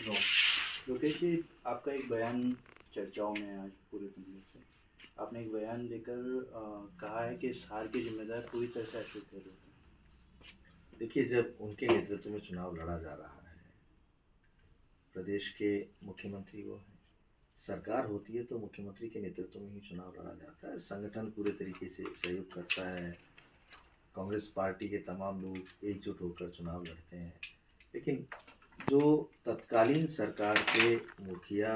हूँ। लोकेश जी, आपका एक बयान चर्चाओं में है आज पूरे दुनिया से। आपने एक बयान देकर कहा है कि इस हार के जिम्मेदार पूरी तरह से अशोक गहलोत हैं। देखिए, जब उनके नेतृत्व में चुनाव लड़ा जा रहा है, प्रदेश के मुख्यमंत्री वो हैं, सरकार होती है तो मुख्यमंत्री के नेतृत्व में ही चुनाव लड़ा जाता है। संगठन पूरे तरीके से सहयोग करता है, कांग्रेस पार्टी के तमाम लोग एकजुट होकर चुनाव लड़ते हैं। लेकिन जो तत्कालीन सरकार के मुखिया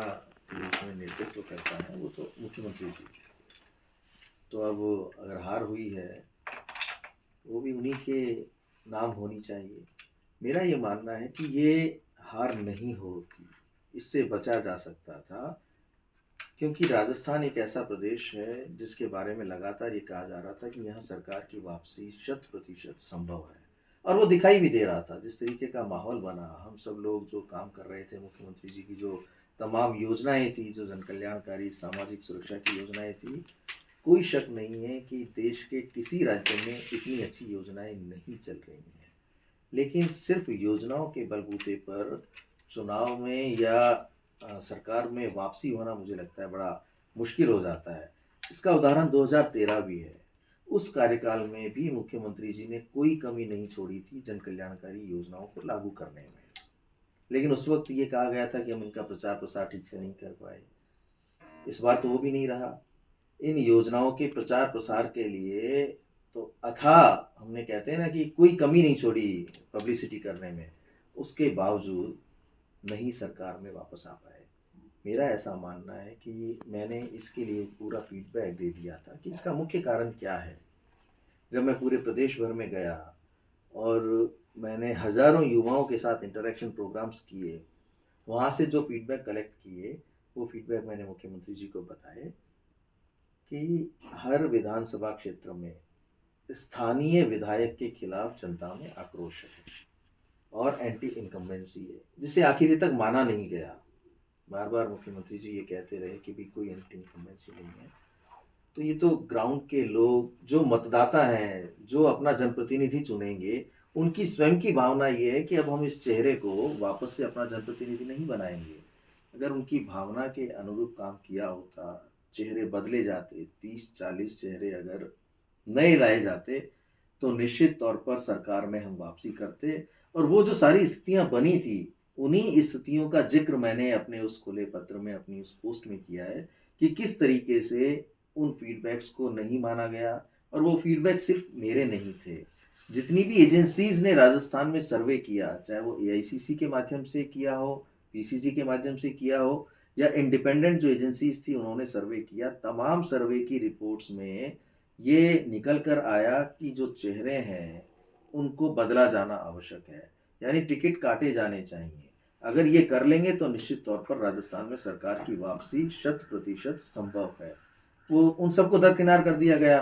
के रूप में नेतृत्व करता है वो तो मुख्यमंत्री जी हैं। तो अब अगर हार हुई है वो भी उन्हीं के नाम होनी चाहिए। मेरा ये मानना है कि ये हार नहीं होती, इससे बचा जा सकता था, क्योंकि राजस्थान एक ऐसा प्रदेश है जिसके बारे में लगातार ये कहा जा रहा था कि यहाँ सरकार की वापसी 100% संभव है, और वो दिखाई भी दे रहा था। जिस तरीके का माहौल बना, हम सब लोग जो काम कर रहे थे, मुख्यमंत्री जी की जो तमाम योजनाएं थी, जो जन कल्याणकारी सामाजिक सुरक्षा की योजनाएं थी, कोई शक नहीं है कि देश के किसी राज्य में इतनी अच्छी योजनाएं नहीं चल रही हैं। लेकिन सिर्फ योजनाओं के बलबूते पर चुनाव में या सरकार में वापसी होना मुझे लगता है बड़ा मुश्किल हो जाता है। इसका उदाहरण 2013 भी है। उस कार्यकाल में भी मुख्यमंत्री जी ने कोई कमी नहीं छोड़ी थी जन कल्याणकारी योजनाओं को लागू करने में। लेकिन उस वक्त ये कहा गया था कि हम इनका प्रचार प्रसार ठीक से नहीं कर पाए। इस बार तो वो भी नहीं रहा। इन योजनाओं के प्रचार प्रसार के लिए तो अथाह, हमने कहते हैं ना कि कोई कमी नहीं छोड़ी पब्लिसिटी करने में, उसके बावजूद नहीं सरकार में वापस आ पाए। मेरा ऐसा मानना है कि मैंने इसके लिए पूरा फीडबैक दे दिया था कि इसका मुख्य कारण क्या है। जब मैं पूरे प्रदेश भर में गया और मैंने हज़ारों युवाओं के साथ इंटरेक्शन प्रोग्राम्स किए, वहाँ से जो फीडबैक कलेक्ट किए, वो फीडबैक मैंने मुख्यमंत्री जी को बताए कि हर विधानसभा क्षेत्र में स्थानीय विधायक के खिलाफ जनता में आक्रोश है और एंटी इनकम्बेंसी है, जिसे आखिर तक माना नहीं गया। बार बार मुख्यमंत्री जी ये कहते रहे कि भी कोई एंटी इनकम्बेंसी नहीं है। तो ये तो ग्राउंड के लोग, जो मतदाता हैं, जो अपना जनप्रतिनिधि चुनेंगे, उनकी स्वयं की भावना ये है कि अब हम इस चेहरे को वापस से अपना जनप्रतिनिधि नहीं बनाएंगे। अगर उनकी भावना के अनुरूप काम किया होता, चेहरे बदले जाते, 30-40 चेहरे अगर नए लाए जाते, तो निश्चित तौर पर सरकार में हम वापसी करते। और वो जो सारी स्थितियां बनी थी, उन्हीं स्थितियों का जिक्र मैंने अपने उस खुले पत्र में, अपनी उस पोस्ट में किया है कि किस तरीके से उन फीडबैक्स को नहीं माना गया। और वो फीडबैक सिर्फ मेरे नहीं थे, जितनी भी एजेंसीज ने राजस्थान में सर्वे किया, चाहे वो एआईसीसी के माध्यम से किया हो, पीसीसी के माध्यम से किया हो, या इंडिपेंडेंट जो एजेंसीज थी उन्होंने सर्वे किया, तमाम सर्वे की रिपोर्ट्स में ये निकल कर आया कि जो चेहरे हैं उनको बदला जाना आवश्यक है, यानी टिकट काटे जाने चाहिए। अगर ये कर लेंगे तो निश्चित तौर पर राजस्थान में सरकार की वापसी 100% संभव है। वो उन सबको दरकिनार कर दिया गया,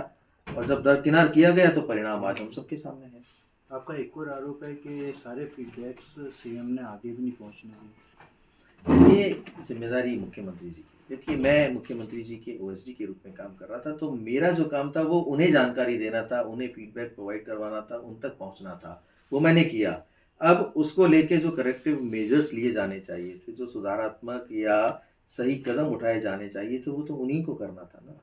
और जब दरकिनार किया गया तो परिणाम आज हम सबके सामने है। आपका एक और आरोप है कि ये सारे फीडबैक्स सीएम ने आगे भी नहीं पहुंचने दिए। ये जिम्मेदारी मुख्यमंत्री जी की। देखिए, मैं मुख्यमंत्री जी के ओएसडी के रूप में काम कर रहा था, तो मेरा जो काम था वो उन्हें जानकारी देना था, उन्हें फीडबैक प्रोवाइड करवाना था, उन तक पहुंचना था। वो मैंने किया। अब उसको लेके जो करेक्टिव मेजर्स लिए जाने चाहिए थे, जो सुधारात्मक या सही कदम उठाए जाने चाहिए थे, वो तो उन्हीं को करना था ना।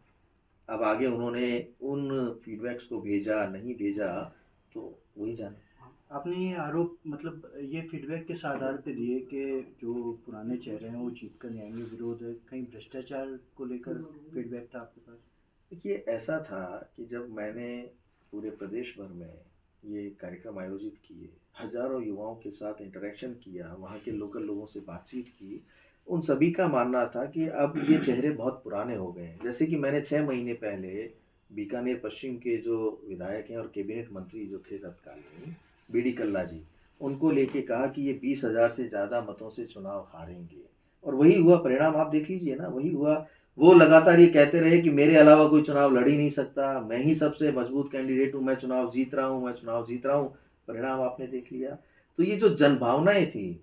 अब आगे उन्होंने उन फीडबैक्स को भेजा नहीं भेजा तो वही जाने। आपने ये आरोप मतलब ये फीडबैक किस आधार पे दिए कि जो पुराने चेहरे हैं वो जीत कर नहीं आएंगे, विरोध है, कहीं भ्रष्टाचार को लेकर फीडबैक था आपके पास? देखिए, ऐसा था कि जब मैंने पूरे प्रदेश भर में ये कार्यक्रम आयोजित किए, हजारों युवाओं के साथ इंटरेक्शन किया, वहाँ के लोकल लोगों से बातचीत की, उन सभी का मानना था कि अब ये चेहरे बहुत पुराने हो गए हैं। जैसे कि मैंने 6 महीने पहले बीकानेर पश्चिम के जो विधायक हैं और कैबिनेट मंत्री जो थे तत्कालीन, बीडी कल्ला जी, उनको लेके कहा कि ये 20,000 से ज़्यादा मतों से चुनाव हारेंगे, और वही हुआ। परिणाम आप देख लीजिए ना, वही हुआ। वो लगातार ये कहते रहे कि मेरे अलावा कोई चुनाव लड़ ही नहीं सकता, मैं ही सबसे मजबूत कैंडिडेट हूँ, मैं चुनाव जीत रहा हूँ, मैं चुनाव जीत रहा हूँ। परिणाम आपने देख लिया। तो ये जो जनभावनाएं थी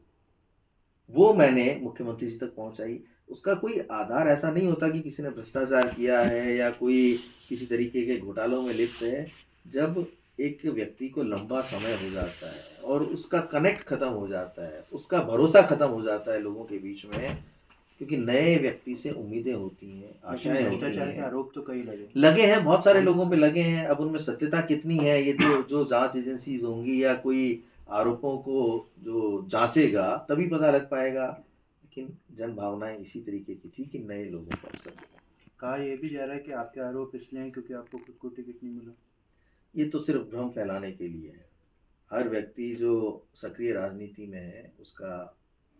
वो मैंने मुख्यमंत्री जी तक पहुंचाई। उसका कोई आधार ऐसा नहीं होता कि किसी ने भ्रष्टाचार किया है या कोई किसी तरीके के घोटालों में लिप्त है। जब एक व्यक्ति को लंबा समय हो जाता है और उसका कनेक्ट खत्म हो जाता है, उसका भरोसा खत्म हो जाता है लोगों के बीच में, क्योंकि नए व्यक्ति से उम्मीदें होती हैं, लेकिन आशाएं होती भ्रष्टाचार के हैं। आरोप तो कई लगे। लगे हैं, बहुत सारे लोगों पे लगे हैं। अब उनमें सत्यता कितनी है, ये तो जो जांच एजेंसीज होंगी या कोई आरोपों को जो जांचेगा तभी पता लग पाएगा। लेकिन जन भावनाएं इसी तरीके की थी कि नए लोगों को अवसर देना। कहा यह भी जा रहा है कि आपके आरोप इसलिए हैं क्योंकि आपको खुद को टिकट नहीं मिला। ये तो सिर्फ भ्रम फैलाने के लिए है। हर व्यक्ति जो सक्रिय राजनीति में है उसका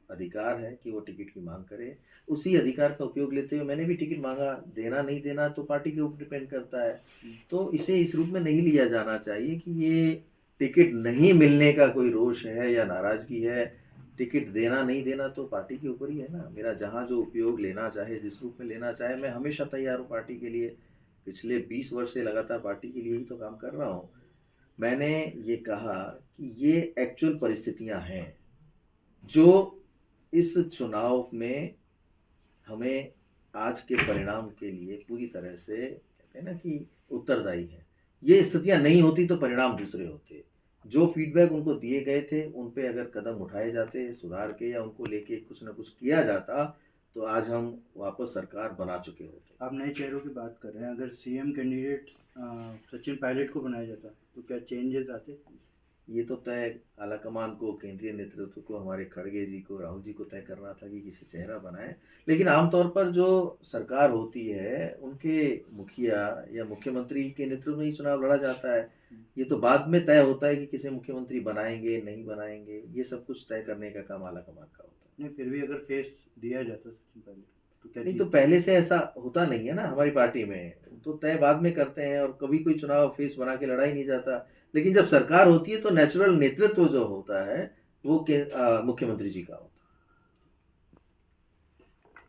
अधिकार है कि वो टिकट की मांग करे। उसी अधिकार का उपयोग लेते हुए मैंने भी टिकट मांगा। देना नहीं देना तो पार्टी के ऊपर डिपेंड करता है। तो इसे इस रूप में नहीं लिया जाना चाहिए कि ये टिकट नहीं मिलने का कोई रोष है या नाराजगी है। टिकट देना नहीं देना तो पार्टी के ऊपर ही है ना। मेरा जहाँ जो उपयोग लेना चाहे, जिस रूप में लेना चाहे, मैं हमेशा तैयार हूँ पार्टी के लिए। पिछले 20 वर्ष से लगातार पार्टी के लिए ही तो काम कर रहा हूँ। मैंने ये कहा कि ये एक्चुअल परिस्थितियां हैं जो इस चुनाव में हमें आज के परिणाम के लिए पूरी तरह से, कहते हैं ना कि, उत्तरदायी है। ये स्थितियां नहीं होती तो परिणाम दूसरे होते। जो फीडबैक उनको दिए गए थे उन पे अगर कदम उठाए जाते सुधार के, या उनको लेके कुछ ना कुछ किया जाता, तो आज हम वापस सरकार बना चुके होते। आप नए चेहरों की बात कर रहे हैं। अगर सीएम कैंडिडेट सचिन पायलट को बनाया जाता तो क्या चेंजेस आते? ये तो तय आलाकमान को, केंद्रीय नेतृत्व को, हमारे खड़गे जी को, राहुल जी को तय करना था कि किसी चेहरा बनाए। लेकिन आमतौर पर जो सरकार होती है उनके मुखिया या मुख्यमंत्री के नेतृत्व में ही चुनाव लड़ा जाता है। ये तो बाद में तय होता है कि किसे मुख्यमंत्री बनाएंगे नहीं बनाएंगे। ये सब कुछ तय करने का काम आलाकमान का होता है। नहीं, फिर भी अगर फेस दिया जाता सचिन पायलट तो क्या नहीं, तो पहले से ऐसा होता नहीं है ना हमारी पार्टी में। तो तय बाद में करते हैं और कभी कोई चुनाव फेस बना के लड़ा ही नहीं जाता। लेकिन जब सरकार होती है तो नेचुरल नेतृत्व जो होता है वो मुख्यमंत्री जी का होता है।